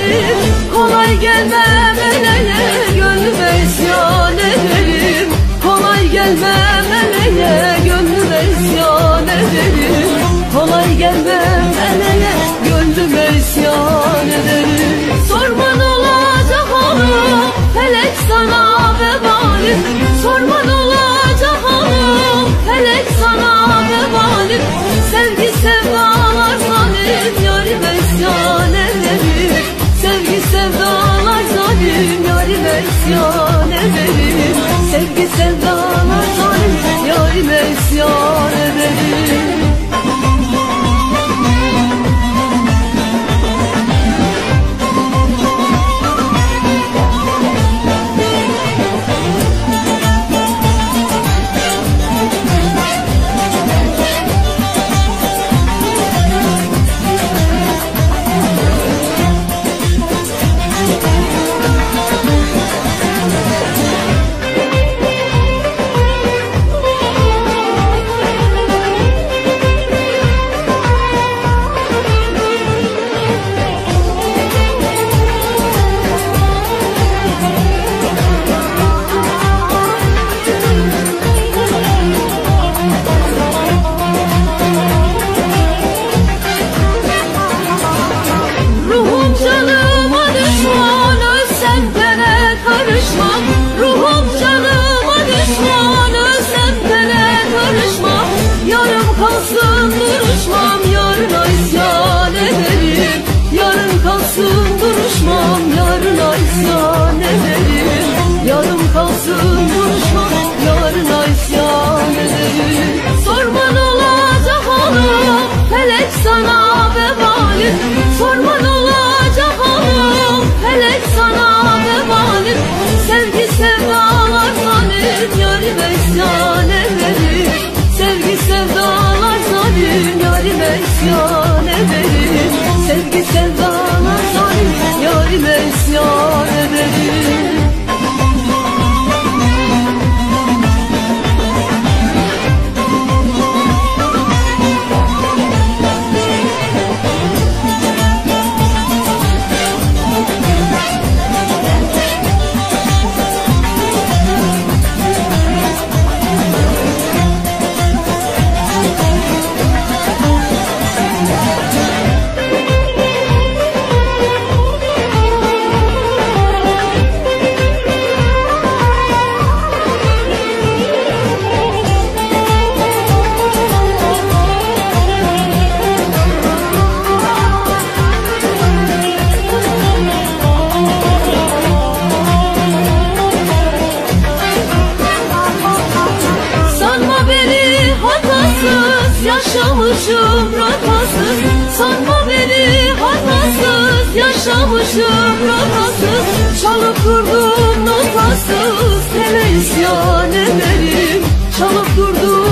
ederim. Kolay gelmem eleye, gönlüme isyan ederim. Kolay gelmem eleye, gönlüme isyan ederim. Kolay gelmem eleye, gönlüme isyan ederim. Sorman olacak hanım, felek sana vebalim. Sorman olacak hanım, felek sana vebalim. Sevgi sevdalar zalim, yarime isyan ederim. Sevgi sevdalar zalim, yarime isyan ederim. Sevgi sevdalar zalim, yarime isyan ederim. Duruşmam, yarına isyan ederim. Yarım kalsın duruşmam, yarına isyan ederim. Sorman olacak hanım, felek sana vebalim. Sorman olacak hanım, felek sana vebalim. Sevgi sevdalar zalim, yarime isyan ederim. Sevgi sevdalar zalim, yarime isyan ederim. Sevgi sevdalar zalim, yarime isyan ederim. Yaşamışım rahatsız, sanma beni hatasız. Yaşamışım rahatsız, çalıp durdum notasız. Hele isyan ederim, çalıp durdum